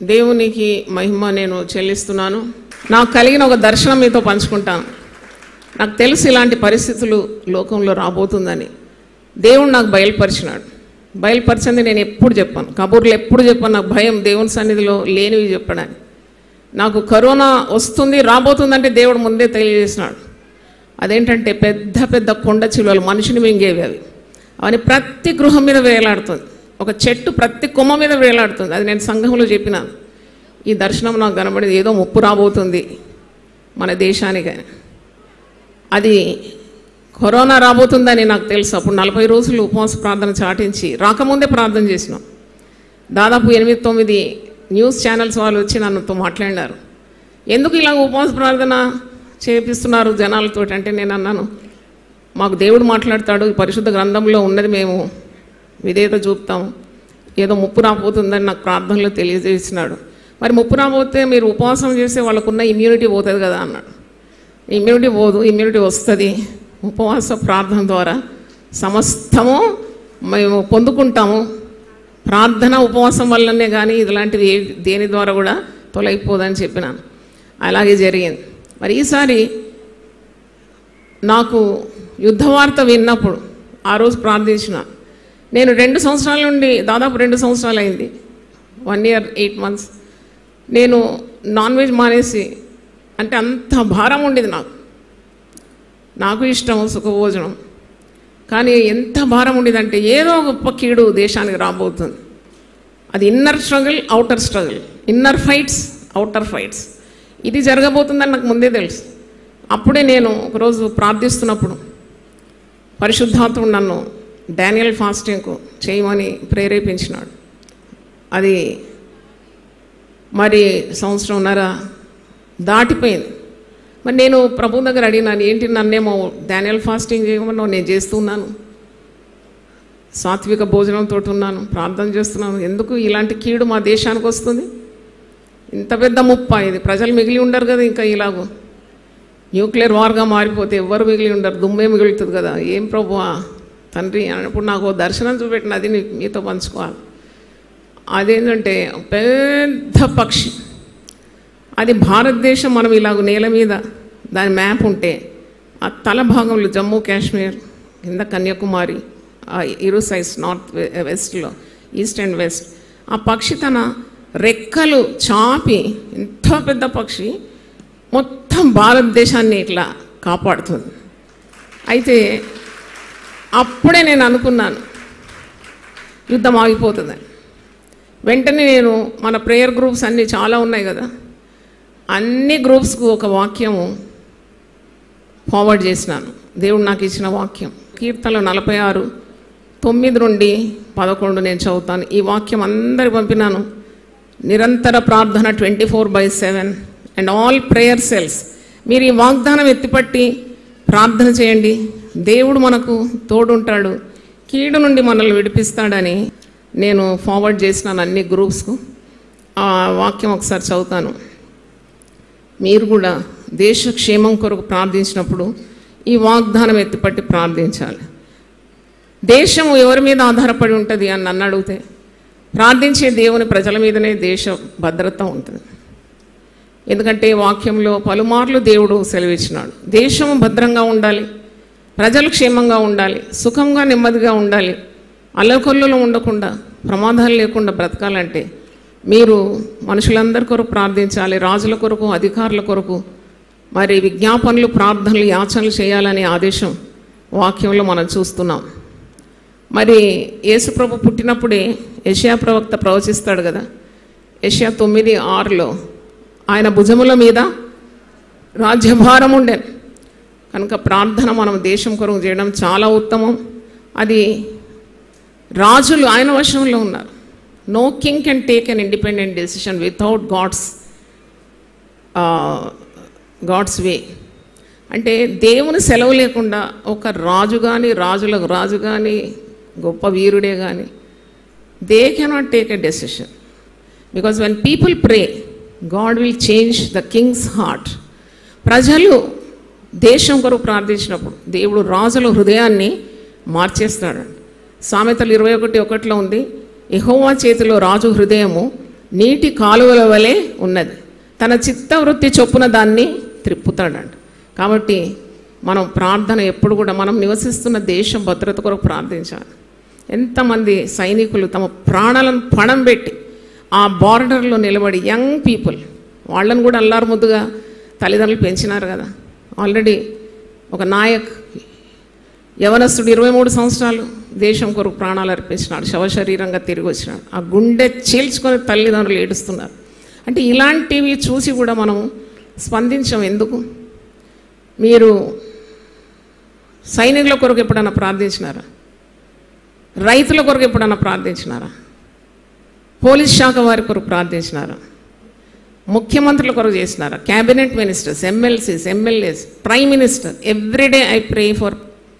దేవునికి మహిమ నేను చెల్లిస్తున్నాను. నాకు కలిగిన ఒక దర్శనం మీతో పంచుకుంటాను. నాకు తెలుసు ఇలాంటి పరిస్థితులు లోకంలో రాబోతుందని. దేవుడు నాకు బయలుపరిచింది నేను ఎప్పుడు చెప్పాను, కబూర్లు ఎప్పుడు చెప్పాను. నాకు భయం దేవుని సన్నిధిలో లేనివి చెప్పడానికి. నాకు కరోనా వస్తుంది రాబోతుందంటే దేవుడు ముందే తెలియజేసినాడు. అదేంటంటే పెద్ద పెద్ద కొండ చిలువలు మనిషిని మింగేవి. అవన్నీ ప్రతి గృహం మీద వేలాడుతుంది. ఒక చెట్టు ప్రతి కొమ్మ మీద వేలాడుతుంది. అది నేను సంఘంలో చెప్పినాను. ఈ దర్శనం నాకు కనబడింది. ఏదో ముప్పు రాబోతుంది మన దేశానికి. అది కరోనా రాబోతుందని నాకు తెలుసు. అప్పుడు 40 రోజులు ఉపవాస ప్రార్థన చాటించి రాకముందే ప్రార్థన చేసినాం. దాదాపు 8-9 న్యూస్ ఛానల్స్ వాళ్ళు వచ్చి నన్నతో మాట్లాడినారు. ఎందుకు ఇలా ఉపవాస ప్రార్థన చేపిస్తున్నారు జనాలతో అంటే నేను అన్నాను, మాకు దేవుడు మాట్లాడతాడు, ఈ పరిశుద్ధ గ్రంథంలో ఉన్నది మేము విధేయత చూపుతాము. ఏదో ముప్పు రాబోతుందని నాకు ప్రార్థనలో తెలియజేసినాడు. మరి ముప్పు రాబోతే మీరు ఉపవాసం చేస్తే వాళ్ళకున్న ఇమ్యూనిటీ పోతుంది కదా అన్నాడు. ఇమ్యూనిటీ పోదు, ఇమ్యూనిటీ వస్తుంది. ఉపవాస ప్రార్థన ద్వారా సమస్తము మేము పొందుకుంటాము. ప్రార్థన ఉపవాసం వల్లనే కానీ ఇలాంటివి దేని ద్వారా కూడా తొలగిపోదని చెప్పినాను. అలాగే జరిగింది. మరి ఈసారి నాకు యుద్ధవార్త విన్నప్పుడు ఆ రోజు ప్రార్థించిన. నేను 2 సంవత్సరాల నుండి దాదాపు 2 సంవత్సరాలు అయింది, 1 year 8 months నేను నాన్ వెజ్ మానేసి. అంటే అంత భారం ఉండేది నాకు ఇష్టం సుఖభోజనం, కానీ ఎంత భారం ఉండేదంటే ఏదో గొప్ప కీడు దేశానికి రాబోతుంది. అది inner struggle, outer struggle, inner fights, outer fights. ఇది జరగబోతుందని నాకు ముందే తెలుసు. అప్పుడే నేను ఒకరోజు ప్రార్థిస్తున్నప్పుడు పరిశుద్ధాత్ముడు నన్ను డానియల్ ఫాస్టింగ్కు చేయమని ప్రేరేపించినాడు. అది మరి 1.5 సంవత్సరం దాటిపోయింది. మరి నేను ప్రభు దగ్గర అడిగినాను, ఏంటి నన్నేమో డానియల్ ఫాస్టింగ్ చేయమన్నావు, నేను చేస్తున్నాను, సాత్విక భోజనంతో ఉన్నాను, ప్రార్థన చేస్తున్నాను, ఎందుకు ఇలాంటి కీడు మా దేశానికి వస్తుంది? ఇంత పెద్ద ముప్ప ఇది, ప్రజలు మిగిలి ఉండరు కదా, ఇంకా ఇలాగూ న్యూక్లియర్ వార్గా మారిపోతే ఎవ్వరు మిగిలి ఉండరు, దుమ్మే మిగులుతుంది కదా, ఏం ప్రభువా తండ్రి అన్నప్పుడు నాకు దర్శనం చూపెట్టిన, అది మీతో పంచుకోవాలి. అదేంటంటే పెద్ద పక్షి, అది భారతదేశం మనం ఇలాగ నేల మీద దాని మ్యాప్ ఉంటే ఆ తల భాగంలో జమ్మూ కాశ్మీర్, కింద కన్యాకుమారి, ఇరు సైడ్స్ నార్త్ వెస్ట్లో, ఈస్ట్ అండ్ వెస్ట్, ఆ పక్షి తన రెక్కలు చాపి, ఎంత పెద్ద పక్షి మొత్తం భారతదేశాన్ని ఇట్లా కాపాడుతుంది. అయితే అప్పుడే నేను అనుకున్నాను యుద్ధం ఆగిపోతుందని. వెంటనే నేను మన ప్రేయర్ గ్రూప్స్ అన్నీ చాలా ఉన్నాయి కదా, అన్ని గ్రూప్స్కు ఒక వాక్యము ఫార్వర్డ్ చేసినాను. దేవుడు నాకు ఇచ్చిన వాక్యం కీర్తనలు 46:9-11 నేను చదువుతాను. ఈ వాక్యం అందరికి పంపినాను. నిరంతర ప్రార్థన 24/7 అండ్ ఆల్ ప్రేయర్ సెల్స్. మీరు ఈ వాగ్దానం ఎత్తిపట్టి ప్రార్థన చేయండి. దేవుడు మనకు తోడుంటాడు, కీడు నుండి మనల్ని విడిపిస్తాడని నేను ఫార్వర్డ్ చేసినాను అన్ని గ్రూప్స్కు. ఆ వాక్యం ఒకసారి చదువుతాను. మీరు కూడా దేశ క్షేమం కొరకు ప్రార్థించినప్పుడు ఈ వాగ్దానం ఎత్తిపట్టి ప్రార్థించాలి. దేశం ఎవరి మీద ఆధారపడి ఉంటుంది అని నన్ను అడిగితే, ప్రార్థించే దేవుని ప్రజల మీదనే దేశ భద్రత ఉంటుంది. ఎందుకంటే వాక్యంలో పలుమార్లు దేవుడు సెలవిచ్చినాడు, దేశం భద్రంగా ఉండాలి, ప్రజలు క్షేమంగా ఉండాలి, సుఖంగా నెమ్మదిగా ఉండాలి, అల్లకొల్లలో ఉండకుండా ప్రమాదాలు లేకుండా బ్రతకాలంటే మీరు మనుషులందరి కొరకు ప్రార్థించాలి, రాజుల కొరకు, అధికారుల కొరకు, మరి విజ్ఞాపనలు, ప్రార్థనలు, యాచనలు చేయాలనే ఆదేశం వాక్యంలో మనం చూస్తున్నాం. మరి యేసుప్రభు పుట్టినప్పుడే యెషయా ప్రవక్త ప్రవచిస్తాడు కదా, యెషయా 9:6లో ఆయన భుజముల మీద రాజ్యభారం ఉండే. కనుక ప్రార్థన మనం దేశం కొరకు చేయడం చాలా ఉత్తమం. అది రాజులు ఆయన వశంలో ఉన్నారు. No king can take an independent decision without God's way. అంటే దేవుని సెలవు లేకుండా ఒక రాజు కానీ, రాజులకు రాజు కానీ, గొప్ప వీరుడే కానీ, they cannot take a decision. Because when people pray, God will change the king's heart. ప్రజలు దేశం కొరకు ప్రార్థించినప్పుడు దేవుడు రాజుల హృదయాన్ని మార్చేస్తాడు. సామెతలు 21:1 ఉంది, యెహోవా చేతిలో రాజు హృదయము నీటి కాలువల వలె ఉన్నది, తన చిత్తవృత్తి చొప్పున దాన్ని త్రిప్పుతాడంట. కాబట్టి మనం ప్రార్థన ఎప్పుడు కూడా మనం నివసిస్తున్న దేశం భద్రత కొరకు ప్రార్థించాలి. ఎంతమంది సైనికులు తమ ప్రాణాలను పణం పెట్టి ఆ బార్డర్లో నిలబడి, యంగ్ పీపుల్, వాళ్ళను కూడా అల్లారు ముద్దుగా తల్లిదండ్రులు పెంచినారు కదా. ఆల్రెడీ ఒక నాయక్ యవనస్తుడు 23 సంవత్సరాలు దేశం కొరకు ప్రాణాలు అర్పించినాడు, శవశరీరంగా తిరిగి వచ్చినాడు. ఆ గుండె చీల్చుకొని తల్లిదండ్రులు ఏడుస్తున్నారు. అంటే ఇలాంటివి చూసి కూడా మనం స్పందించం ఎందుకు? మీరు సైనికుల కొరకు ఎప్పుడైనా ప్రార్థించినారా? రైతుల కొరకు ఎప్పుడైనా ప్రార్థించినారా? పోలీస్ శాఖ వారి కొరకు ప్రార్థించినారా? ముఖ్యమంత్రుల కొరకు చేసినారా? Cabinet ministers, MLCs, MLAs, prime minister, everyday I pray for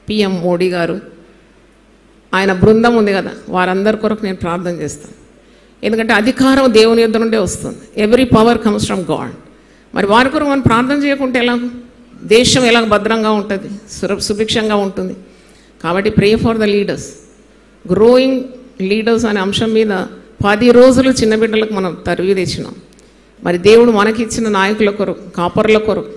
PM Modi గారు, ఆయన బృందం ఉంది కదా, వారందరి కొరకు నేను ప్రార్థన చేస్తాను. ఎందుకంటే అధికారం దేవుని యొద్ద నుండే వస్తుంది. Every power comes from God. మరి వారి కొరకు మనం ప్రార్థన చేయకుంటే ఎలాగ? దేశం ఎలాగ భద్రంగా ఉంటుంది, సుభిక్షంగా ఉంటుంది? కాబట్టి pray for the leaders, growing leaders అనే అంశం మీద 10 రోజులు చిన్న బిడ్డలకు మనం తరివి తెచ్చినాం. మరి దేవుడు మనకిచ్చిన నాయకుల కొరకు, కాపరుల కొరకు,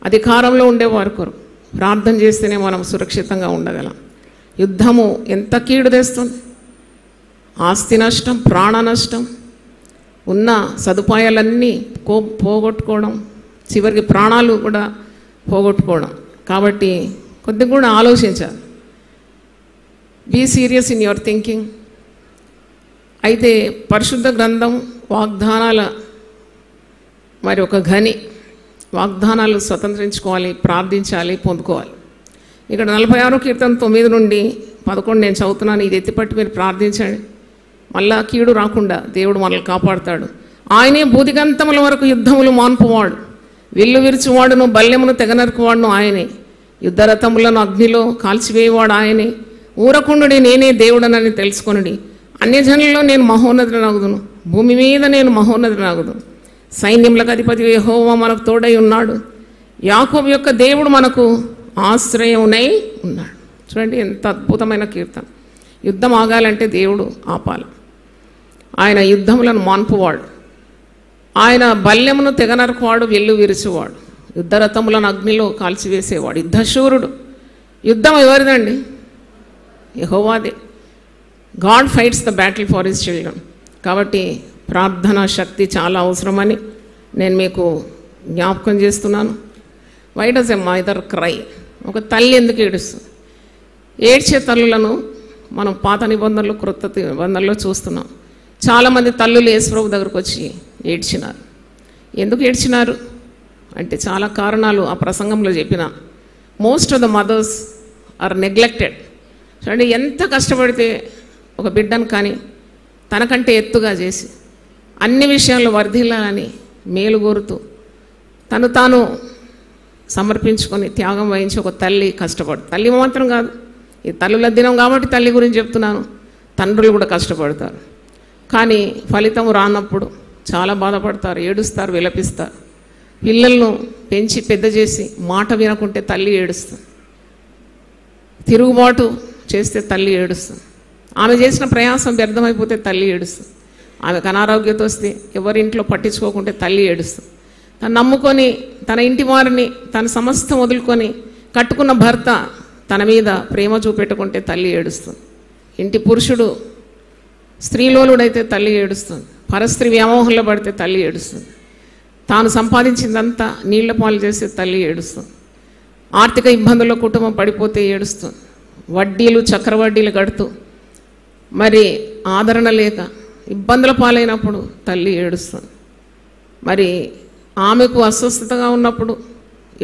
అధికారంలో ఉండేవారి కొరకు ప్రార్థన చేస్తేనే మనం సురక్షితంగా ఉండగలం. యుద్ధము ఎంత కీడు తెస్తుంది? ఆస్తి నష్టం, ప్రాణ నష్టం, ఉన్న సదుపాయాలన్నీ పోగొట్టుకోవడం, చివరికి ప్రాణాలు కూడా పోగొట్టుకోవడం. కాబట్టి కొద్దిగా కూడా ఆలోచించాలి. Be serious in your thinking. అయితే పరిశుద్ధ గ్రంథం వాగ్దానాల మరి ఒక గని, వాగ్దానాలు స్వతంత్రించుకోవాలి, ప్రార్థించాలి, పొందుకోవాలి. ఇక్కడ 46 కీర్తన 9 నుండి 11 నేను చదువుతున్నాను. ఇది ఎత్తిపట్టి మీరు ప్రార్థించండి. మళ్ళా కీడు రాకుండా దేవుడు మనల్ని కాపాడుతాడు. ఆయనే బూదిగంతముల వరకు యుద్ధములు మాన్పువాడు, విల్లు విరుచువాడును, బల్లెమును తెగనరుకువాడును ఆయనే, యుద్ధరథములను అగ్నిలో కాల్చివేయవాడు ఆయనే. ఊరకుండుడి నేనే దేవుడనని తెలుసుకొనుడి, అన్యజనులలో నేను మహోన్నతుడనగుదును, భూమి మీద నేను మహోన్నతుడనగుదును. సైన్యములకు అధిపతి యెహోవా మనకు తోడై ఉన్నాడు, యాకోబు యొక్క దేవుడు మనకు ఆశ్రయమునై ఉన్నాడు. చూడండి ఎంత అద్భుతమైన కీర్తన. యుద్ధం ఆగాలంటే దేవుడు ఆపాలి. ఆయన యుద్ధములను మాన్పువాడు, ఆయన బల్యమును తెగనరుకువాడు, వెల్లు విరుచువాడు, యుద్ధరథములను అగ్నిలో కాల్చివేసేవాడు, యుద్ధశూరుడు. యుద్ధం ఎవరిదండి? యెహోవాదే. God fights the battle for his children. కాబట్టి ప్రార్థనా శక్తి చాలా అవసరమని నేను మీకు జ్ఞాపకం చేస్తున్నాను. Why does a mother cry? ఒక తల్లి ఎందుకు ఏడుస్తుంది? ఏడ్చే తల్లులను మనం పాత నిబంధనలు, క్రొత్త నిబంధనలో చూస్తున్నాం. చాలామంది తల్లులు యేసుప్రభు దగ్గరకు వచ్చి ఏడ్చినారు. ఎందుకు ఏడ్చినారు అంటే చాలా కారణాలు ఆ ప్రసంగంలో చెప్పిన. Most of the mothers are neglected. చూడండి ఎంత కష్టపడితే ఒక బిడ్డను కానీ తనకంటే ఎత్తుగా చేసి అన్ని విషయాల్లో వర్ధిల్లాలని మేలు కోరుతూ తను తాను సమర్పించుకొని త్యాగం వహించి ఒక తల్లి కష్టపడు. తల్లి మాత్రం కాదు, ఈ తల్లుల దినం కాబట్టి తల్లి గురించి చెప్తున్నాను. తండ్రులు కూడా కష్టపడతారు, కానీ ఫలితం రానప్పుడు చాలా బాధపడతారు, ఏడుస్తారు, విలపిస్తారు. పిల్లలను పెంచి పెద్ద చేసి మాట వినకుంటే తల్లి ఏడుస్తుంది, తిరుగుబాటు చేస్తే తల్లి ఏడుస్తుంది, ఆమె చేసిన ప్రయాసం వ్యర్థమైపోతే తల్లి ఏడుస్తుంది, ఆమెకు అనారోగ్యత వస్తే ఎవరింట్లో పట్టించుకోకుంటే తల్లి ఏడుస్తుంది, తను నమ్ముకొని తన ఇంటి వారిని తన సమస్తం వదులుకొని కట్టుకున్న భర్త తన మీద ప్రేమ చూపెట్టుకుంటే తల్లి ఏడుస్తుంది, ఇంటి పురుషుడు స్త్రీలోలుడైతే తల్లి ఏడుస్తుంది, పరస్త్రీ వ్యామోహంలో పడితే తల్లి ఏడుస్తుంది, తాను సంపాదించిందంతా నీళ్ల పాలు చేస్తే తల్లి ఏడుస్తుంది, ఆర్థిక ఇబ్బందుల్లో కుటుంబం పడిపోతే ఏడుస్తుంది, వడ్డీలు చక్రవడ్డీలు కడుతూ మరి ఆదరణ లేక ఇబ్బందుల పాలైనప్పుడు తల్లి ఏడుస్తుంది. మరి ఆమెకు అస్వస్థతగా ఉన్నప్పుడు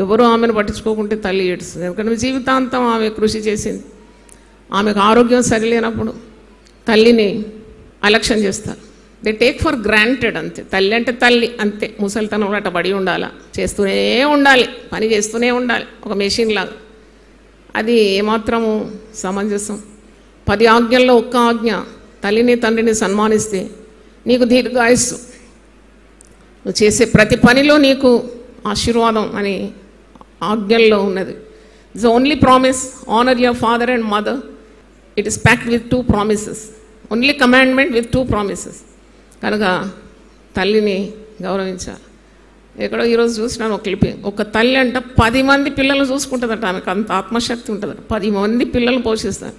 ఎవరు ఆమెను పట్టించుకోకుంటే తల్లి ఏడుస్తుంది. ఎందుకంటే జీవితాంతం ఆమె కృషి చేసింది. ఆమెకు ఆరోగ్యం సరిలేనప్పుడు తల్లిని అలక్ష్యం చేస్తారు. They take for granted. అంతే, తల్లి అంటే తల్లి అంతే. ముసలితనం అట్ట పడి ఉండాలా, చేస్తూనే ఉండాలి, పని చేస్తూనే ఉండాలి, ఒక మెషిన్ లాగా. అది ఏమాత్రము సమంజసం? 10 ఆజ్ఞల్లో ఒక్క ఆజ్ఞ, తల్లిని తండ్రిని సన్మానిస్తే నీకు దీర్ఘాయుస్సు, నువ్వు చేసే ప్రతి పనిలో నీకు ఆశీర్వాదం అని ఆజ్ఞల్లో ఉన్నది. It's only promise, honour your father and mother. It is packed with 2 promises, only commandment with 2 promises. కనుక తల్లిని గౌరవించాలి. ఎక్కడో ఈరోజు చూసినాను ఒక క్లిప్పింగ్. ఒక తల్లి అంట 10 మంది పిల్లలు చూసుకుంటుందట. ఆమెకు అంత ఆత్మశక్తి ఉంటుందట. 10 మంది పిల్లలు పోషిస్తారు.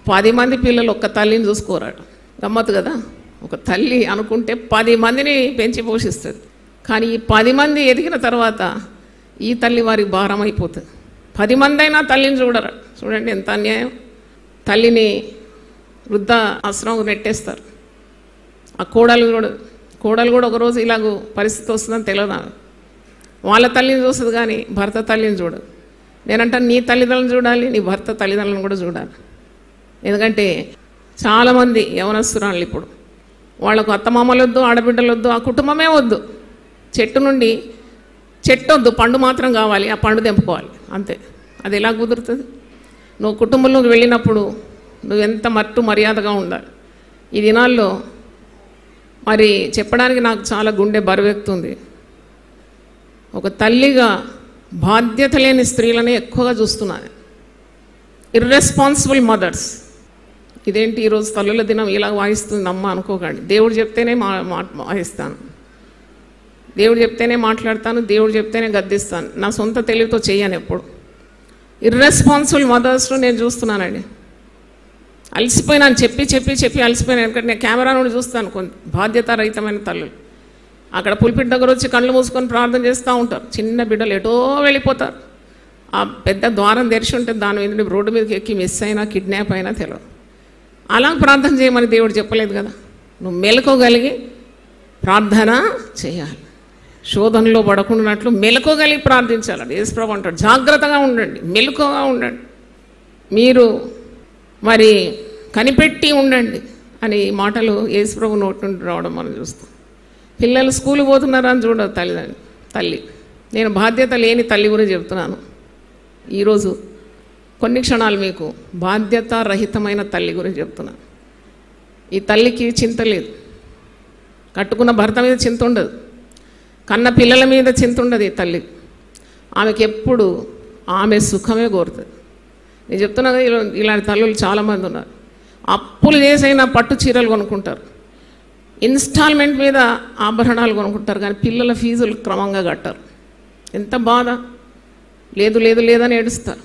10 మంది పిల్లలు ఒక్క తల్లిని చూసుకోరాడు. గమ్మత్తు కదా. ఒక తల్లి అనుకుంటే 10 మందిని పెంచి పోషిస్తుంది. కానీ ఈ 10 మంది ఎదిగిన తర్వాత ఈ తల్లి వారికి భారం అయిపోతుంది. 10 మంది అయినా తల్లిని చూడరు. చూడండి ఎంత అన్యాయం. తల్లిని వృద్ధ ఆశ్రమం నెట్టేస్తారు. ఆ కోడలు కూడా ఒకరోజు ఇలాగూ పరిస్థితి వస్తుందని తెలియదు. వాళ్ళ తల్లిని చూస్తుంది కానీ భర్త తల్లిని చూడదు. నేనంటాను నీ తల్లిదండ్రులను చూడాలి, నీ భర్త తల్లిదండ్రులను కూడా చూడాలి. ఎందుకంటే చాలామంది యవనస్తురాళ్ళు ఇప్పుడు వాళ్ళకు అత్తమామలు వద్దు, ఆడబిడ్డలు వద్దు, ఆ కుటుంబమే వద్దు. చెట్టు నుండి చెట్టు వద్దు, పండు మాత్రం కావాలి, ఆ పండు తెంపుకోవాలి అంతే. అది ఎలా కుదురుతుంది? నువ్వు కుటుంబంలోకి వెళ్ళినప్పుడు నువ్వు ఎంత మట్టు మర్యాదగా ఉండాలి. ఈ దినాల్లో మరి చెప్పడానికి నాకు చాలా గుండె బరువెక్కుతుంది. ఒక తల్లిగా బాధ్యత లేని స్త్రీలని ఎక్కువగా చూస్తున్నాను. Irresponsible mothers. ఇదేంటి ఈరోజు తల్లుల దినం ఇలా వాయిస్తుంది అమ్మ అనుకోకండి. దేవుడు చెప్తేనే వాయిస్తాను, దేవుడు చెప్తేనే మాట్లాడతాను, దేవుడు చెప్తేనే గద్దిస్తాను. నా సొంత తెలివితో చెయ్యను ఎప్పుడు. ఇర్రెస్పాన్సిబుల్ మదర్స్లో నేను చూస్తున్నానండి. అలసిపోయినాను, చెప్పి అలసిపోయినాను. ఎందుకంటే నేను కెమెరా నుండి చూస్తాను కొంత బాధ్యతారహితమైన తల్లులు. అక్కడ పుల్పిట్ దగ్గర వచ్చి కళ్ళు మూసుకొని ప్రార్థన చేస్తూ ఉంటారు. చిన్న బిడ్డలు ఎటో వెళ్ళిపోతారు. ఆ పెద్ద ద్వారం తెరిచి ఉంటే దాని మీద రోడ్డు మీదకి ఎక్కి మిస్ అయినా కిడ్నాప్ అయినా తెలియదు. అలా ప్రార్థన చేయమని దేవుడు చెప్పలేదు కదా. నువ్వు మెలకోగలిగి ప్రార్థన చేయాలి. శోధనలో పడకుండానట్లు మెలకోగలిగి ప్రార్థించాలి. యేసుప్రభు అంటాడు జాగ్రత్తగా ఉండండి, మెలకుగా ఉండండి, మీరు మరి కనిపెట్టి ఉండండి అని మాటలు యేసుప్రభు నోటి నుండి రావడం మనం చూస్తాం. పిల్లలు స్కూల్కి పోతున్నారా అని చూడదు తల్లి. నేను బాధ్యత లేని తల్లి గురించి చెప్తున్నాను. ఈరోజు కొన్ని క్షణాలు మీకు బాధ్యత రహితమైన తల్లి గురించి చెప్తున్నాను. ఈ తల్లికి చింత లేదు. కట్టుకున్న భర్త మీద చింత ఉండదు, కన్న పిల్లల మీద చింత ఉండదు. ఈ తల్లి ఆమెకి ఎప్పుడు ఆమె సుఖమే కోరుతుంది. నేను చెప్తున్నా కదా, ఇలాంటి తల్లులు చాలామంది ఉన్నారు. అప్పులు చేసైనా పట్టు చీరలు కొనుక్కుంటారు, ఇన్స్టాల్మెంట్ మీద ఆభరణాలు కొనుక్కుంటారు, కానీ పిల్లల ఫీజులు క్రమంగా కట్టారు. ఎంత బాధ. లేదని ఏడుస్తారు.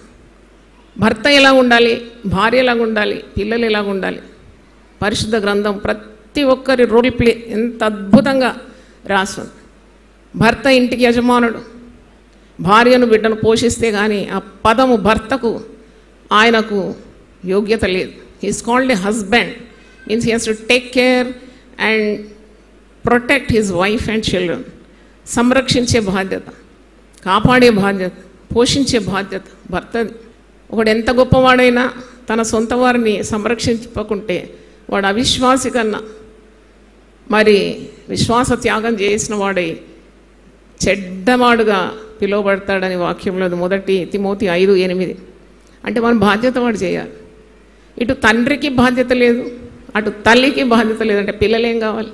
భర్త ఎలా ఉండాలి, భార్య ఎలాగ ఉండాలి, పిల్లలు ఎలాగ ఉండాలి, పరిశుద్ధ గ్రంథం ప్రతి ఒక్కరి రోల్ ప్లే ఎంత అద్భుతంగా రాస్తుంది. భర్త ఇంటికి యజమానుడు, భార్యను బిడ్డను పోషిస్తే కానీ ఆ పదము భర్తకు ఆయనకు యోగ్యత లేదు. He's called a husband, means he has to take care and protect his wife and children. సంరక్షించే బాధ్యత, కాపాడే బాధ్యత, పోషించే బాధ్యత భర్తది. ఒకడు ఎంత గొప్పవాడైనా తన సొంత వారిని సంరక్షించకుంటే వాడు అవిశ్వాసి కన్నా మరి విశ్వాస త్యాగం చేసిన వాడై చెడ్డవాడుగా పిలువబడతాడని వాక్యంలో 1 తిమోతి 5:8. అంటే మన బాధ్యత వాడు చేయాలి. ఇటు తండ్రికి బాధ్యత లేదు, అటు తల్లికి బాధ్యత లేదు. అంటే పిల్లలు ఏం కావాలి?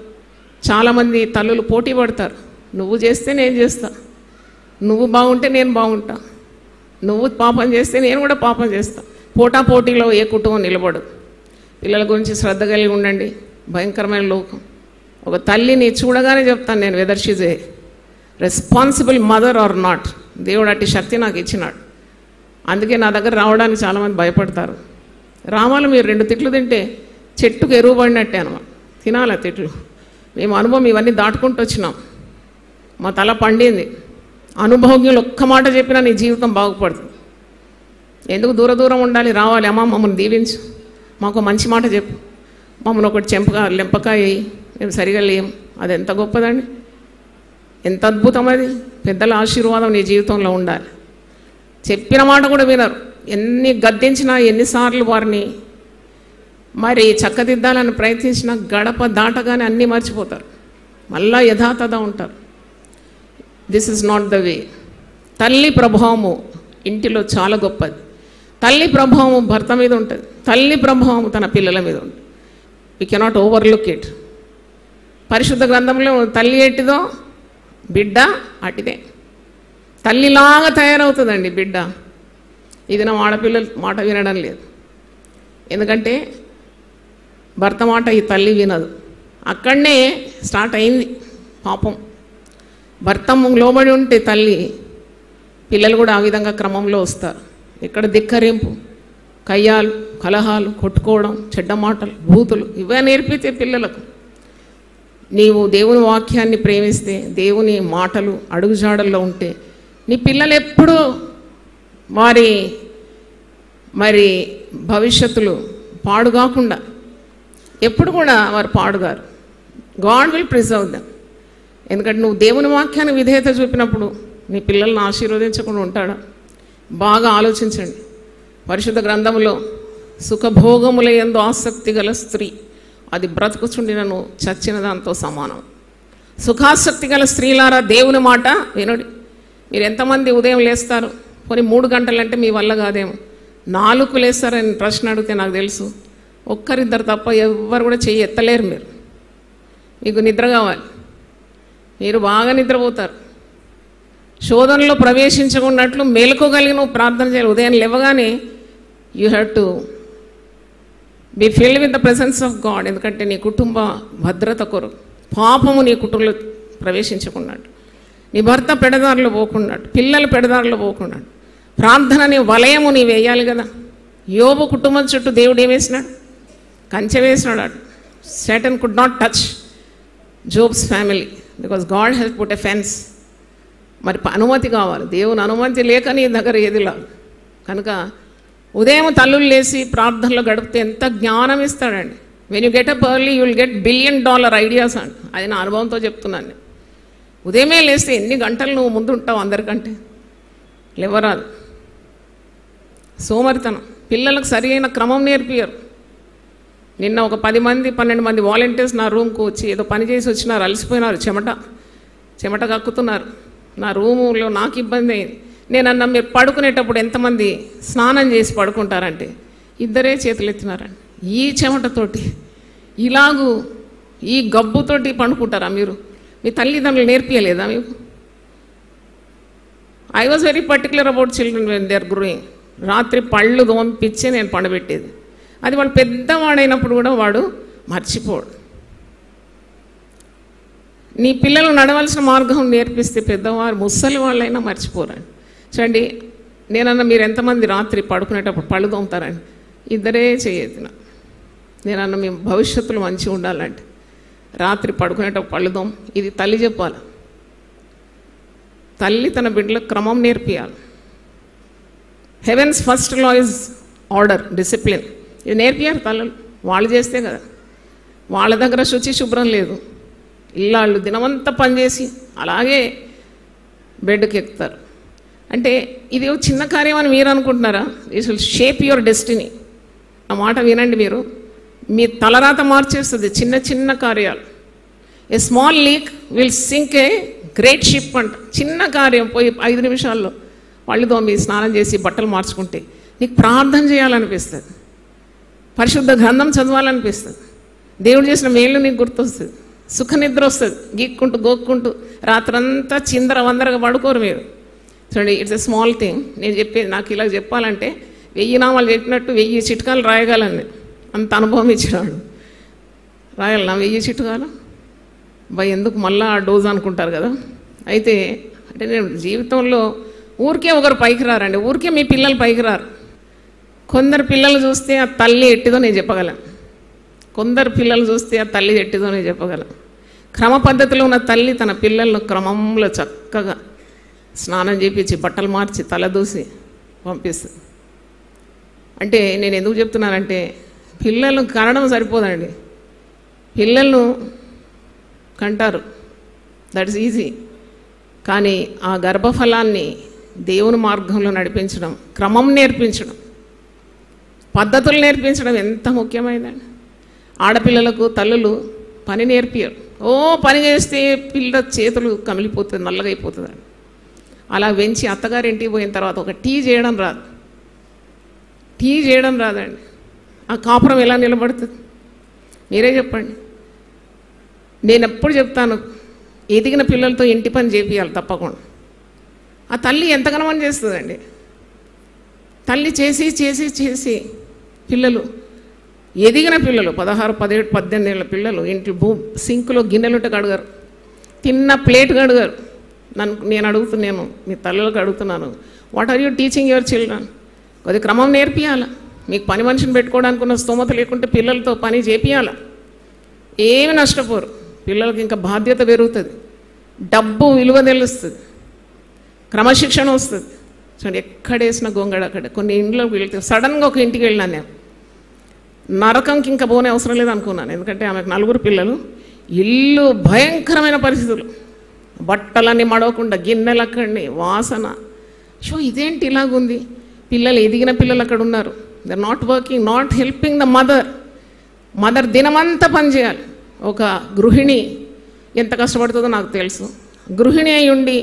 చాలామంది తల్లులు పోటీ పడతారు. నువ్వు చేస్తే నేను చేస్తా, నువ్వు బాగుంటే నేను బాగుంటా, నువ్వు పాపం చేస్తే నేను కూడా పాపం చేస్తా. పోటీలో ఏ కుటుంబం నిలబడదు. పిల్లల గురించి శ్రద్ధ కలిగి ఉండండి. భయంకరమైన లోకం. ఒక తల్లిని చూడగానే చెప్తాను నేను, whether she's a responsible mother or not. దేవుడు అట్టి శక్తి నాకు ఇచ్చినాడు. అందుకే నా దగ్గర రావడానికి చాలామంది భయపడతారు. రావాలి, మీరు 2 తిట్లు తింటే చెట్టుకు ఎరువు పడినట్టే అనమాట. తినాలి ఆ తిట్లు. మేము అనుభవం ఇవన్నీ దాటుకుంటూ వచ్చినాం. మా తల పండింది. అనుభవజ్ఞులు ఒక్క మాట చెప్పినా నీ జీవితం బాగుపడుతుంది. ఎందుకు దూరం ఉండాలి? రావాలి. అమ్మ మమ్మల్ని దీవించు, మాకు మంచి మాట చెప్పు, మమ్మల్ని ఒకటి లెంపకాయ వేయి, మేము సరిగా లేం. అది ఎంత గొప్పదండి, ఎంత అద్భుతం అది. పెద్దల ఆశీర్వాదం నీ జీవితంలో ఉండాలి. చెప్పిన మాట కూడా వినరు. ఎన్ని గద్దించినా, ఎన్నిసార్లు వారిని మరి చక్కదిద్దాలని ప్రయత్నించినా గడప దాటగానే అన్నీ మర్చిపోతారు. మళ్ళా యథాతథ ఉంటారు. This is not the way. తల్లి ప్రభావము ఇంటిలో చాలా గొప్పది. తల్లి ప్రభావము భర్త మీద ఉంటుంది, తల్లి ప్రభావము తన పిల్లల మీద ఉంటుంది. We cannot overlook it. పరిశుద్ధ గ్రంథంలో తల్లి ఎట్టిదో బిడ్డ అటిదే. తల్లిలాగా తయారవుతుందండి బిడ్డ. ఇది నా ఆడపిల్లల మాట వినడం లేదు. ఎందుకంటే భర్త మాట ఈ తల్లి వినదు. అక్కడనే స్టార్ట్ అయింది పాపం. భర్త లోబడి ఉంటే తల్లి, పిల్లలు కూడా ఆ విధంగా క్రమంలో వస్తారు. ఇక్కడ ధిక్కరింపు, కయ్యాలు, కలహాలు, కొట్టుకోవడం, చెడ్డ మాటలు, బూతులు ఇవే నేర్పితే పిల్లలకు. నీవు దేవుని వాక్యాన్ని ప్రేమిస్తే, దేవుని మాటలు అడుగుజాడల్లో ఉంటే, నీ పిల్లలు ఎప్పుడూ మరి భవిష్యత్తులు పాడుగాకుండా ఎప్పుడు కూడా వారు పాడుగారు. God will preserve them. ఎందుకంటే నువ్వు దేవుని వాక్యాన్ని విధేయత చూపినప్పుడు నీ పిల్లల్ని ఆశీర్వదించకుండా ఉంటాడా? బాగా ఆలోచించండి. పరిశుద్ధ గ్రంథంలో సుఖభోగముల యందు ఆసక్తి గల స్త్రీ అది బ్రతుకుచుండినను చచ్చిన దాంతో సమానం. సుఖాసక్తి గల స్త్రీలారా దేవుని మాట వినుడి. మీరు ఎంతమంది ఉదయం లేస్తారు? పోనీ 3 గంటలంటే మీ వల్ల కాదేమో, 4కు లేస్తారని ప్రశ్న అడిగితే నాకు తెలుసు ఒక్కరిద్దరు తప్ప ఎవ్వరు కూడా చెయ్యి ఎత్తలేరు. మీకు నిద్ర కావాలి, మీరు బాగా నిద్రపోతారు. శోధనలో ప్రవేశించకున్నట్లు మేలుకోగలిగి నువ్వు ప్రార్థన చేయాలి. ఉదయం లేవగానే you have to be filled with the presence of God. ఎందుకంటే నీ కుటుంబ భద్రత కొరకు, పాపము నీ కుటుంబంలో ప్రవేశించకున్నాడు, నీ భర్త పెడదారులు పోకున్నాడు, పిల్లలు పెడదారులు పోకున్నాడు, ప్రార్థన నీ వలయము నీ వేయాలి కదా. యోబు కుటుంబం చుట్టూ దేవుడు ఏం వేసినాడు? కంచె వేసినాడు. Satan could not touch Job's family because God has put a fence. మరి అనుమతి కావాలి, దేవుని అనుమతి లేక నీ దగ్గర ఏది లేదు. కనుక ఉదయం తల్లులు లేచి ప్రార్థనలో గడిపితే ఎంత జ్ఞానం ఇస్తాడండి. When you get up early you will get $1 billion ideas అండి. అది నా అనుభవంతో చెప్తున్నాను. ఉదయమే లేస్తే ఎన్ని గంటలు నువ్వు ముందు ఉంటావు అందరికంటే? లేవరాదు. సోమరితనం. పిల్లలకు సరి అయిన క్రమం నేర్పియరు. నిన్న ఒక 10 మంది 12 మంది వాలంటీర్స్ నా రూమ్కి వచ్చి ఏదో పని చేసి వచ్చినారు, అలసిపోయినారు, చెమట కక్కుతున్నారు. నా రూములో నాకు ఇబ్బంది అయింది. నేను అన్న, మీరు పడుకునేటప్పుడు ఎంతమంది స్నానం చేసి పడుకుంటారంటే 2 చేతులు ఎత్తినారండి. ఈ చెమటతోటి ఇలాగూ ఈ గబ్బుతోటి పండుకుంటారా మీరు? మీ తల్లిదండ్రులు నేర్పియలేదా మీకు? I was very particular about children when they are growing. రాత్రి పళ్ళు దోంపిచ్చే నేను పండబెట్టేది. అది వాడు పెద్దవాడైనప్పుడు కూడా వాడు మర్చిపోడు. నీ పిల్లలు నడవలసిన మార్గం నేర్పిస్తే పెద్దవారు ముసలి వాళ్ళైనా మర్చిపోరండి. చూడండి, నేనన్నా మీరు ఎంతమంది రాత్రి పడుకునేటప్పుడు పళ్ళు దోముతారండి? 2 చేయొద్దున. నేనన్నా మేము భవిష్యత్తులో మంచిగా ఉండాలంటే రాత్రి పడుకునేటప్పుడు పళ్ళు దోమ. ఇది తల్లి చెప్పాలి. తల్లి తన బిడ్డలకు క్రమం నేర్పియాలి. Heaven's first law is order, discipline. ఇది నేర్పియారు తల్లులు. వాళ్ళు చేస్తే కదా. వాళ్ళ దగ్గర శుచి శుభ్రం లేదు. ఇల్లాళ్ళు దినమంతా పనిచేసి అలాగే బెడ్కి ఎక్కుతారు. అంటే ఇది చిన్న కార్యం అని మీరు అనుకుంటున్నారా? It will shape your destiny. ఆ మాట వినండి మీరు. మీ తలరాత మార్చేస్తుంది చిన్న చిన్న కార్యాలు. A small leak will sink a great ship అంట. చిన్న కార్యం పోయి 5 నిమిషాల్లో పళ్ళు దోమి స్నానం చేసి బట్టలు మార్చుకుంటే నీకు ప్రార్థన చేయాలనిపిస్తుంది, పరిశుద్ధ గ్రంథం చదవాలనిపిస్తుంది, దేవుడు చేసిన మేలు నీకు గుర్తొస్తుంది, సుఖ నిద్ర వస్తుంది. గీక్కుంటూ గోక్కుంటూ రాత్రంతా చిందర వందరగా పడుకోరు మీరు. చూడండి, ఇట్స్ ఎ స్మాల్ థింగ్. నేను చెప్పేది, నాకు ఇలా చెప్పాలంటే 1000 నామాలు చెప్పినట్టు 1000 చిట్కాలు రాయగలని అంత అనుభవం ఇచ్చినాడు. రాయాలన్నా 1000 చిట్కాలు? ఎందుకు మళ్ళా ఆ డోజ్ అనుకుంటారు కదా. అయితే అంటే నేను జీవితంలో ఊరికే ఒకరు పైకి రారండి, ఊరికే మీ పిల్లలు పైకి రారు. కొందరు పిల్లలు చూస్తే ఆ తల్లి ఎట్టిదో నేను చెప్పగలను, కొందరు పిల్లలు చూస్తే ఆ తల్లి ఎట్టిదో నేను చెప్పగలను. క్రమ పద్ధతిలో ఉన్న తల్లి తన పిల్లలను క్రమంలో చక్కగా స్నానం చేపించి బట్టలు మార్చి తలదూసి పంపిస్తుంది. అంటే నేను ఎందుకు చెప్తున్నానంటే పిల్లలను కనడం సరిపోదండి, పిల్లలను కంటారు, దట్ ఈస్ ఈజీ. కానీ ఆ గర్భఫలాన్ని దేవుని మార్గంలో నడిపించడం, క్రమం నేర్పించడం, పద్ధతులు నేర్పించడం ఎంత ముఖ్యమైనదండి. ఆడపిల్లలకు తల్లులు పని నేర్పియరు. పని చేస్తే పిల్ల చేతులు కమిలిపోతుంది, నల్లగా అయిపోతుందండి. అలా పెంచి అత్తగారింటికి పోయిన తర్వాత ఒక టీ చేయడం రాదండి. ఆ కాపురం ఎలా నిలబడుతుంది మీరే చెప్పండి. నేను ఎప్పుడు చెప్తాను, ఎదిగిన పిల్లలతో ఇంటి పని చేపియాలి తప్పకుండా. ఆ తల్లి ఎంతగానో పని చేస్తుందండి. తల్లి చేసి చేసి చేసి పిల్లలు, ఎదిగిన పిల్లలు 16, 17, 18 ఏళ్ళ పిల్లలు ఇంట్లో సింకులో గిన్నెలుంటే కడగరు, తిన్న ప్లేట్ అడుగారు. నేను అడుగుతున్నాను, మీ తల్లులకు అడుగుతున్నాను, what are you teaching your children? కొద్ది క్రమం నేర్పియాల. మీకు పని మనిషిని పెట్టుకోవడానికి ఉన్న స్తోమత లేకుంటే పిల్లలతో పని చేపియాల. ఏమి నష్టపోరు. పిల్లలకి ఇంకా బాధ్యత పెరుగుతుంది, డబ్బు విలువ తెలుస్తుంది, క్రమశిక్షణ వస్తుంది. చూడండి, ఎక్కడేసిన గొంగడ అక్కడ. కొన్ని ఇంట్లోకి వెళ్తే సడన్గా ఒక ఇంటికి వెళ్ళినాను నేను, నరకంకి ఇంకా పోనే అవసరం లేదనుకున్నాను. ఎందుకంటే ఆమెకు 4 పిల్లలు, ఇల్లు భయంకరమైన పరిస్థితులు, బట్టలన్నీ మడవకుండా, గిన్నెలు అక్కడిని, వాసన. ఇదేంటి ఇలాగుంది? పిల్లలు, ఎదిగిన పిల్లలు అక్కడ ఉన్నారు. They are not working, not helping the mother దినమంతా పనిచేయాలి. ఒక గృహిణి ఎంత కష్టపడుతుందో నాకు తెలుసు. గృహిణి అయి ఉండి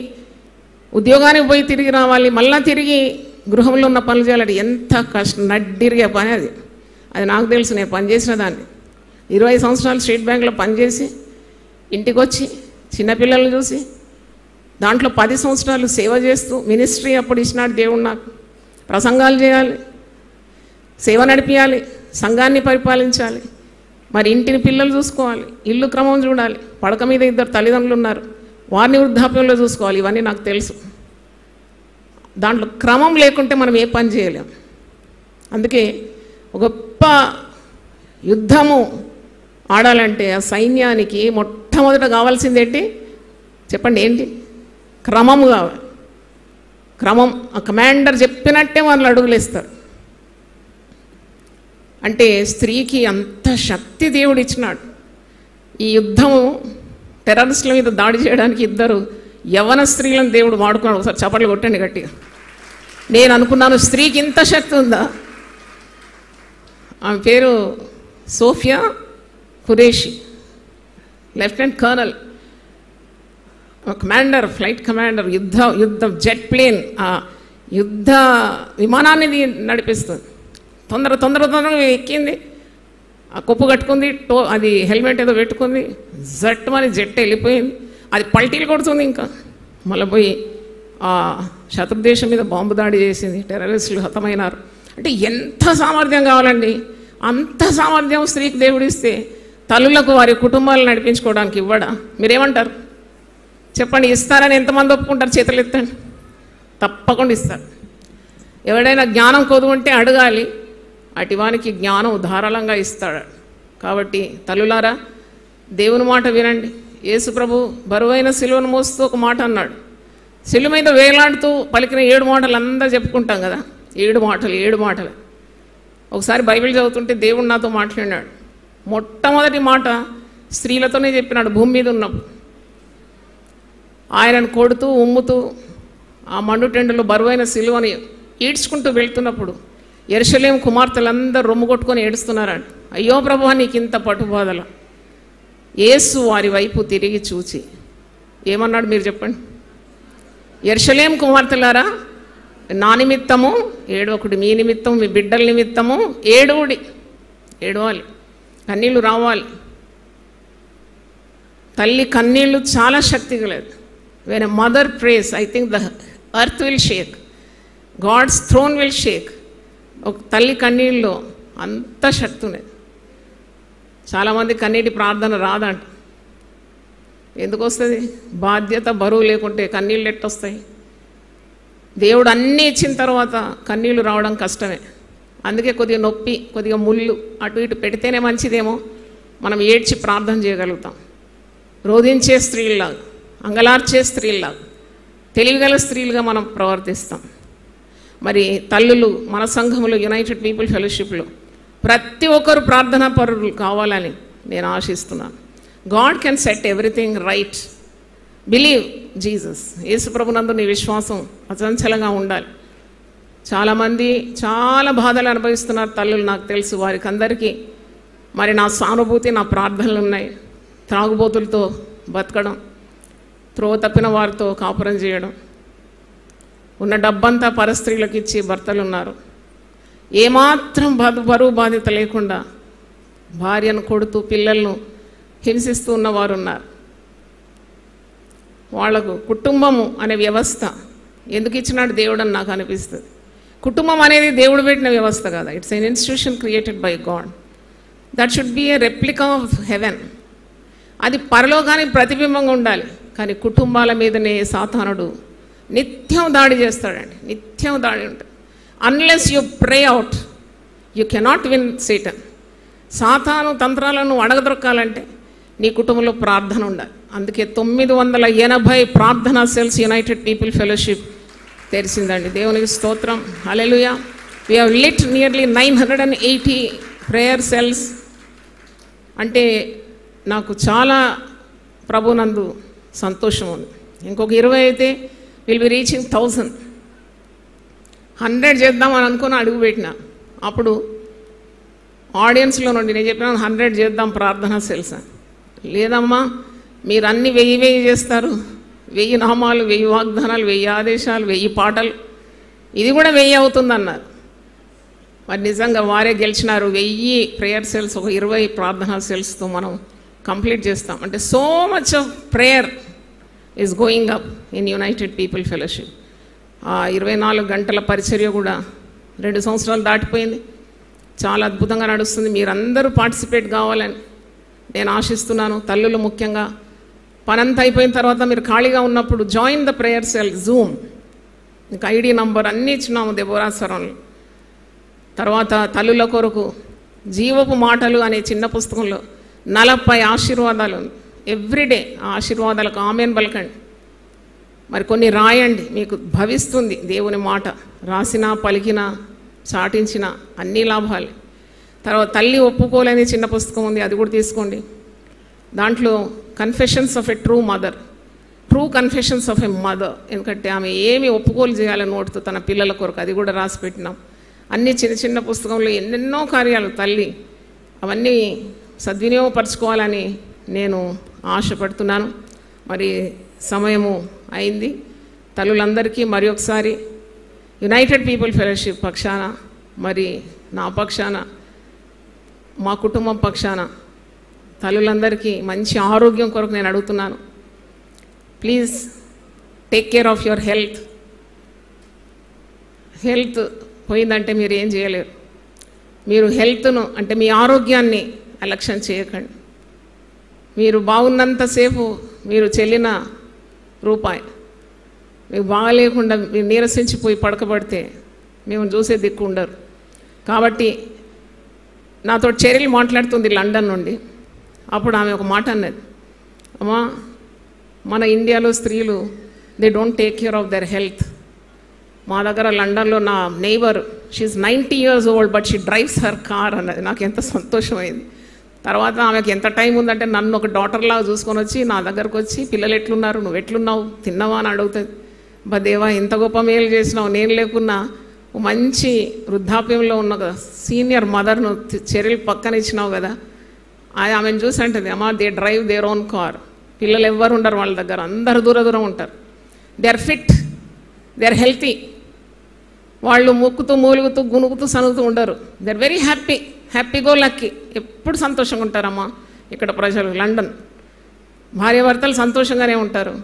ఉద్యోగానికి పోయి తిరిగి రావాలి, మళ్ళీ తిరిగి గృహంలో ఉన్న పనులు చేయాలంటే ఎంత నడ్డిరిగే పని అది. అది నాకు తెలుసు, నేను పనిచేసిన దాన్ని. 20 సంవత్సరాలు స్టేట్ బ్యాంక్లో పనిచేసి ఇంటికి వచ్చి చిన్నపిల్లలను చూసి దాంట్లో 10 సంవత్సరాలు సేవ చేస్తూ, మినిస్ట్రీ అప్పుడు ఇచ్చినాడు దేవుడు నాకు. ప్రసంగాలు చేయాలి, సేవ నడిపించాలి, సంఘాన్ని పరిపాలించాలి, మరి ఇంటిని పిల్లలు చూసుకోవాలి, ఇల్లు క్రమం చూడాలి, పడక మీద 2 తల్లిదండ్రులు ఉన్నారు, వారిని వృద్ధాప్యంలో చూసుకోవాలి. ఇవన్నీ నాకు తెలుసు. దాంట్లో క్రమం లేకుంటే మనం ఏ పని చేయలేం. అందుకే ఒక గొప్ప యుద్ధము ఆడాలంటే ఆ సైన్యానికి మొట్టమొదట కావాల్సింది ఏంటి చెప్పండి? ఏంటి? క్రమము కావాలి. క్రమం. ఆ కమాండర్ చెప్పినట్టే వాళ్ళు అడుగులేస్తారు. అంటే స్త్రీకి అంత శక్తి దేవుడు ఇచ్చినాడు. ఈ యుద్ధము టెర్రరిస్టుల మీద దాడి చేయడానికి 2 యవ్వన స్త్రీలను దేవుడు వాడుకున్నాడు. ఒకసారి చప్పట్లు కొట్టండి గట్టిగా. నేను అనుకున్నాను, స్త్రీకి ఇంత శక్తి ఉందా? ఆమె పేరు Sofia Qureshi, lieutenant colonel, commander, flight commander, యుద్ధ జెట్ ప్లేన్, ఆ యుద్ధ విమానాన్ని నడిపిస్తుంది. తొందరగా ఎక్కింది, ఆ కొప్పు కట్టుకుంది, అది హెల్మెట్ ఏదో పెట్టుకుంది, జట్టుమని జెట్ వెళ్ళిపోయింది. అది పల్టీలు కొడుతుంది. ఇంకా మళ్ళీ పోయి ఆ శత్రుదేశం మీద బాంబు దాడి చేసింది, టెర్రరిస్టులు హతమైనారు. అంటే ఎంత సామర్థ్యం కావాలండి? అంత సామర్థ్యం స్త్రీకి దేవుడిస్తే తల్లులకు వారి కుటుంబాలు నడిపించుకోవడానికి ఇవ్వడా? మీరేమంటారు చెప్పండి? ఇస్తారని ఎంతమంది ఒప్పుకుంటారు? చేతులు ఎత్తండి. తప్పకుండా ఇస్తారు. ఎవడైనా జ్ఞానం కొదువుంటే అడగాలి, అటివానికి జ్ఞానం ధారాళంగా ఇస్తాడు. కాబట్టి తల్లులారా, దేవుని మాట వినండి. యేసు ప్రభు బరువైన సిలువను మోస్తూ ఒక మాట అన్నాడు. సిలువ మీద వేలాడుతూ పలికిన 7 మాటలు అందరూ చెప్పుకుంటాం కదా. 7 మాటలు. ఒకసారి బైబిల్ చదువుతుంటే దేవుడు నాతో మాట్లాడినాడు. మొట్టమొదటి మాట స్త్రీలతోనే చెప్పినాడు. భూమి మీద ఉన్నప్పుడు ఆయనను కొడుతూ ఉమ్ముతూ ఆ మండుటెండలో బరువైన సిలువని ఈడ్చుకుంటూ వెళ్తున్నప్పుడు యెరూషలేము కుమార్తెలందరూ రొమ్ము కొట్టుకొని ఏడుస్తున్నారంట. అయ్యో ప్రభువా, నీకు ఇంత పట్టుబాధల. యేసు వారి వైపు తిరిగి చూచి ఏమన్నాడు మీరు చెప్పండి? యెరూషలేము కుమార్తెలారా, నా నిమిత్తము ఏడవకుడి, మీ నిమిత్తం, మీ బిడ్డల నిమిత్తము ఏడవాలి, కన్నీళ్ళు రావాలి. తల్లి కన్నీళ్ళు చాలా శక్తి కలదు. When a mother prays, I think the earth will shake, God's throne will shake. ఒక తల్లి కన్నీళ్ళలో అంత శక్తి ఉన్నది. చాలామంది కన్నీటి ప్రార్థన రాదంట. ఎందుకు వస్తుంది? బాధ్యత బరువు లేకుంటే కన్నీళ్ళు ఎట్టొస్తాయి? దేవుడు అన్నీ ఇచ్చిన తర్వాత కన్నీళ్ళు రావడం కష్టమే. అందుకే కొద్దిగా నొప్పి, కొద్దిగా ముళ్ళు అటు ఇటు పెడితేనే మంచిదేమో. మనం ఏడ్చి ప్రార్థన చేయగలుగుతాం. రోధించే స్త్రీల్లాగా, అంగలార్చే స్త్రీల్లాగా, తెలివిగల స్త్రీలుగా మనం ప్రవర్తిస్తాం. మరి తల్లులు మన సంఘములో, యునైటెడ్ పీపుల్ ఫెలోషిప్లో ప్రతి ఒక్కరు ప్రార్థనా పరులు కావాలని నేను ఆశిస్తున్నాను. God can set everything right. Believe Jesus. యేసు ప్రభునందు నీ విశ్వాసం అచంచలంగా ఉండాలి. చాలామంది చాలా బాధలు అనుభవిస్తున్నారు తల్లులు, నాకు తెలుసు. వారికి అందరికీ మరి నా సానుభూతి, నా ప్రార్థనలు ఉన్నాయి. త్రాగుబోతులతో బతకడం, త్రోవ తప్పిన వారితో కాపురం చేయడం, ఉన్న డబ్బంతా పరస్త్రీలకు ఇచ్చి భర్తలు ఉన్నారు. ఏమాత్రం బరువు బాధ్యత లేకుండా భార్యను కొడుతూ పిల్లలను హింసిస్తూ ఉన్నవారు ఉన్నారు. వాళ్లకు కుటుంబము అనే వ్యవస్థ ఎందుకు ఇచ్చినాడు దేవుడు అని నాకు అనిపిస్తుంది. కుటుంబం అనేది దేవుడు పెట్టిన వ్యవస్థ కాదా. It's an institution created by God. That should be A replica of haven. అది పరలోకానికి ప్రతిబింబంగా ఉండాలి. కానీ కుటుంబాల మీదనే సాతానుడు నిత్యం దాడి చేస్తాడండి. నిత్యం దాడి ఉంటుంది. Unless you pray out you cannot win Satan. సాతాను తంత్రాలను అడగదొరకాలంటే నీ కుటుంబంలో ప్రార్థన ఉండాలి. అందుకే 980 ప్రార్థనా సెల్స్ యునైటెడ్ పీపుల్ ఫెలోషిప్ తెరిచిందండి. దేవునికి స్తోత్రం. హల్లెలూయా. We have lit nearly 980 prayer cells. అంటే నాకు చాలా ప్రభునందు సంతోషం ఉంది. ఇంకొక 20 అయితే విల్ బి రీచింగ్ 1000. 100 చేద్దామని అనుకుని అడుగుపెట్టిన. అప్పుడు ఆడియన్స్లో నుండి నేను చెప్పిన 100 చేద్దాం ప్రార్థనా సెల్స్. లేదమ్మా, మీరు అన్ని 1000 చేస్తారు. 1000 నామాలు, 1000 వాగ్దానాలు, 1000 ఆదేశాలు, 1000 పాటలు, ఇది కూడా 1000 అవుతుందన్నారు. మరి నిజంగా వారే గెలిచినారు. 1000 ప్రేయర్ సెల్స్, ఒక 20 ప్రార్థనా సెల్స్తో మనం కంప్లీట్ చేస్తాం. అంటే so much of prayer is going up in United People fellowship. ఆ 24 గంటల పరిచర్య కూడా 2 సంవత్సరాలు దాటిపోయింది. చాలా అద్భుతంగా నడుస్తుంది. మీరందరూ పార్టిసిపేట్ కావాలని నేను ఆశిస్తున్నాను. తల్లులు ముఖ్యంగా పనంతా అయిపోయిన తర్వాత మీరు ఖాళీగా ఉన్నప్పుడు join the prayer cell Zoom. ఇంకా ఐడి నంబర్ అన్నీ ఇచ్చినాము దెబోరాస్వరంలో. తర్వాత తల్లుల కొరకు జీవపు మాటలు అనే చిన్న పుస్తకంలో 40 ఆశీర్వాదాలు ఉంది. ఎవ్రీడే ఆ ఆశీర్వాదాలకు ఆమెన్ పలకండి. మరి కొన్ని రాయండి, మీకు భవిస్తుంది దేవుని మాట. రాసినా పలికినా చాటించిన అన్ని లాభాలే. తర్వాత తల్లి ఒప్పుకోలేని చిన్న పుస్తకం ఉంది, అది కూడా తీసుకోండి. దాంట్లో confessions of a true mother, true confessions of a mother. ఎందుకంటే ఆమె ఏమి ఒప్పుకోలు చేయాలని నోటుతో తన పిల్లల కొరకు, అది కూడా రాసి పెట్టినాం. అన్ని చిన్న చిన్న పుస్తకంలో ఎన్నెన్నో కార్యాలు తల్లి, అవన్నీ సద్వినియోగపరచుకోవాలని నేను ఆశపడుతున్నాను. మరి సమయము అయింది. తల్లులందరికీ మరి ఒకసారి యునైటెడ్ పీపుల్ ఫెలోషిప్ పక్షాన, మరి నా పక్షాన, మా కుటుంబం పక్షాన తల్లులందరికీ మంచి ఆరోగ్యం కొరకు నేను అడుగుతున్నాను. Please take care of your health. Health పోయిందంటే మీరు ఏం చేయలేరు. మీరు హెల్త్ను అంటే మీ ఆరోగ్యాన్ని అలక్ష్యం చేయకండి. మీరు బాగున్నంతసేపు మీరు చెల్లిన రూపాయి మీకు బాగాలేకుండా మీరు నీరసించిపోయి పడకబడితే మేము చూసే దిక్కు ఉండరు. కాబట్టి నాతో చెర్రీలు మాట్లాడుతుంది లండన్ నుండి. అప్పుడు ఆమె ఒక మాట అన్నది, అమ్మా మన ఇండియాలో స్త్రీలు they don't take care of their health. మా దగ్గర లండన్లో నా neighbour, she's 90 years old but she drives her car అన్నది. నాకు ఎంత సంతోషమైంది. తర్వాత ఆమెకు ఎంత టైం ఉందంటే నన్ను ఒక డాటర్లాగా చూసుకొని వచ్చి నా దగ్గరకు వచ్చి పిల్లలు ఎట్లున్నారు, నువ్వు ఎట్లున్నావు, తిన్నావా అని అడుగుతుంది. దేవా ఇంత గొప్ప మేలు చేసినావు, నేను లేకున్నా మంచి వృద్ధాప్యంలో ఉన్న సీనియర్ మదర్ను చెర్రీలు పక్కన ఇచ్చినావు కదా. ఆమెను చూసి అంటుంది, అమ్మా they drive their own car. పిల్లలు ఎవ్వరు ఉండరు వాళ్ళ దగ్గర, అందరు దూర దూరం ఉంటారు. They are fit, they are healthy. వాళ్ళు ముక్కుతూ మూలుగుతూ గునుగుతూ సనుగుతూ ఉండరు. They are very happy, happy go lucky. ఎప్పుడు సంతోషంగా ఉంటారమ్మా ఇక్కడ ప్రజలు. లండన్ భార్యాభర్తలు సంతోషంగానే ఉంటారు.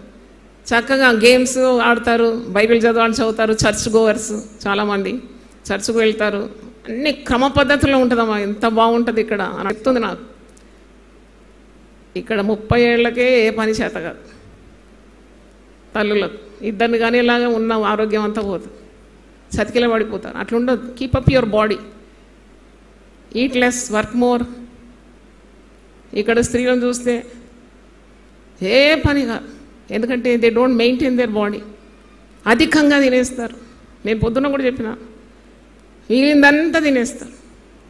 చక్కగా గేమ్స్ ఆడతారు, బైబిల్ చదువుతారు. చర్చ్ గోవర్స్ చాలామంది చర్చ్కు వెళ్తారు. అన్ని క్రమ పద్ధతిలో ఉంటుందమ్మా. ఎంత బాగుంటుంది ఇక్కడ అని చెప్తుంది నాకు. ఇక్కడ 30 ఏళ్లకే ఏ పని చేత కాదు తల్లులకు. ఇద్దరిని కానీ ఇలాగా ఉన్న ఆరోగ్యం అంతా పోతుంది, చతికిల పడిపోతారు. అట్లుండదు. Keep up your body, eat less, work more. ఇక్కడ స్త్రీలను చూస్తే ఏ పని కాదు. ఎందుకంటే they don't maintain their body. అధికంగా తినేస్తారు. నేను పొద్దున్న కూడా చెప్పిన, మిగిలిందంతా తినేస్తారు.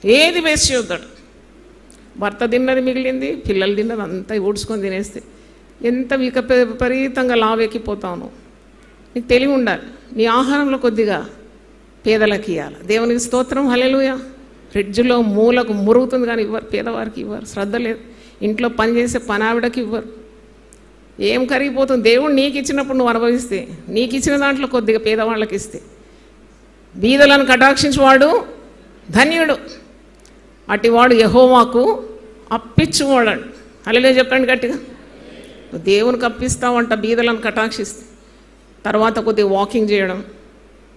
ఏది వేస్ట్ చేయొద్దాడు. భర్త తిన్నది మిగిలింది, పిల్లలు తిన్నది అంతా ఊడ్చుకొని తినేస్తే ఎంత విపరీతంగా లావెక్కిపోతాను. నీకు తెలివి ఉండాలి. నీ ఆహారంలో కొద్దిగా పేదలకు ఇవ్వాలి. దేవునికి స్తోత్రం, హల్లెలూయా. ఫ్రిడ్జ్లో మూలకు మురుగుతుంది కానీ ఇవ్వరు, పేదవారికి ఇవ్వరు. శ్రద్ధ లేదు. ఇంట్లో పనిచేసే పనావిడకి ఇవ్వరు. ఏం కరిగిపోతుంది. దేవుడు నీకు ఇచ్చినప్పుడు నువ్వు అనుభవిస్తే, నీకు ఇచ్చిన దాంట్లో కొద్దిగా పేదవాళ్ళకి ఇస్తే, బీదలను కటాక్షించువాడు ధన్యుడు, అటివాడు యెహోవాకు అప్పిచ్చువాడు. హల్లెలూయా చెప్పండి గట్టిగా. దేవునికి అప్పిస్తావంట బీదలను కటాక్షిస్తే. తర్వాత కొద్దిగా వాకింగ్ చేయడం,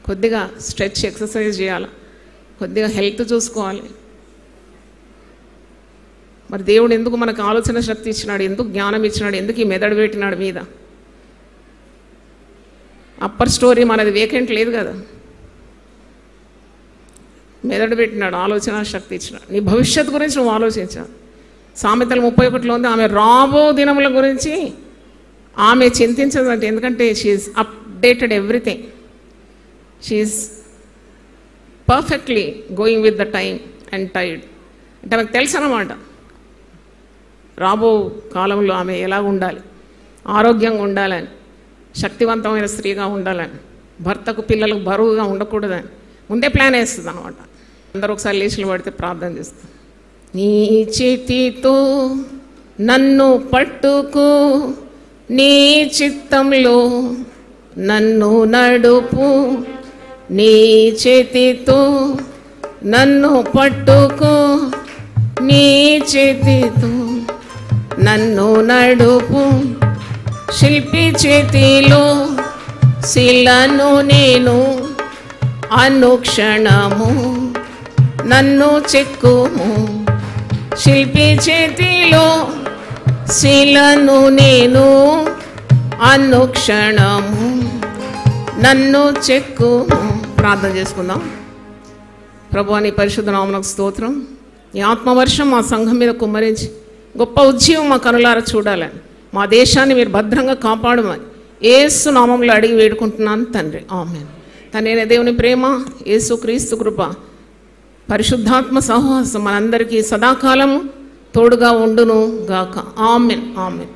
కొద్దిగా స్ట్రెచ్ ఎక్సర్సైజ్ చేయాలి, కొద్దిగా హెల్త్ చూసుకోవాలి. మరి దేవుడు ఎందుకు మనకు ఆలోచన శక్తి ఇచ్చినాడు, ఎందుకు జ్ఞానం ఇచ్చినాడు, ఎందుకు ఈ మెదడు పెట్టినాడు మీద? అప్పర్ స్టోరీ మనది వేకెంట్ లేదు కదా. మెదడు పెట్టినాడు, ఆలోచన శక్తి ఇచ్చినాడు. నీ భవిష్యత్తు గురించి నువ్వు ఆలోచించావు. సామెతలు 31లో ఉంది, ఆమె రాబో దినముల గురించి ఆమె చింతించదంటే. ఎందుకంటే she's updated everything. She's perfectly going with the time and tide. అంటే ఆమెకు తెలుసు అన్నమాట రాబో కాలంలో ఆమె ఎలా ఉండాలి, ఆరోగ్యంగా ఉండాలని, శక్తివంతమైన స్త్రీగా ఉండాలని, భర్తకు పిల్లలకు బరువుగా ఉండకూడదని ముందే ప్లాన్ వేస్తుంది అనమాట. అందరూ ఒకసారి లేచిలు పడితే ప్రార్థన చేస్తాం. నీ చేతితో నన్ను పట్టుకు, నీ చిత్తంలో నన్ను నడుపు, నీ చేతితో నన్ను పట్టుకు, నీ చేతితో నన్ను నడుపు, శిల్పి చేతిలో శిలను నేను, అనుక్షణము నన్ను చెక్కుము. శిల్పి చేతిలో శిలను నేను, అనుక్షణము నన్ను చెక్కుము. ప్రార్థన చేసుకుందాం. ప్రభువా, నీ పరిశుద్ధ నామమునకు స్తోత్రం. నీ ఆత్మవర్షం మా సంఘం మీద కుమ్మరించి గొప్ప ఉజ్జీవం మా కనులారా చూడాలని, మా దేశాన్ని మీరు భద్రంగా కాపాడమని యేసు నామములో అడిగి వేడుకుంటున్నాను తండ్రి, ఆమేన్. తండ్రి దేవుని ప్రేమ, యేసు క్రీస్తు కృప, పరిశుద్ధాత్మ సహవాసం మనందరికీ సదాకాలం తోడుగా ఉండును గాక. ఆమేన్, ఆమేన్.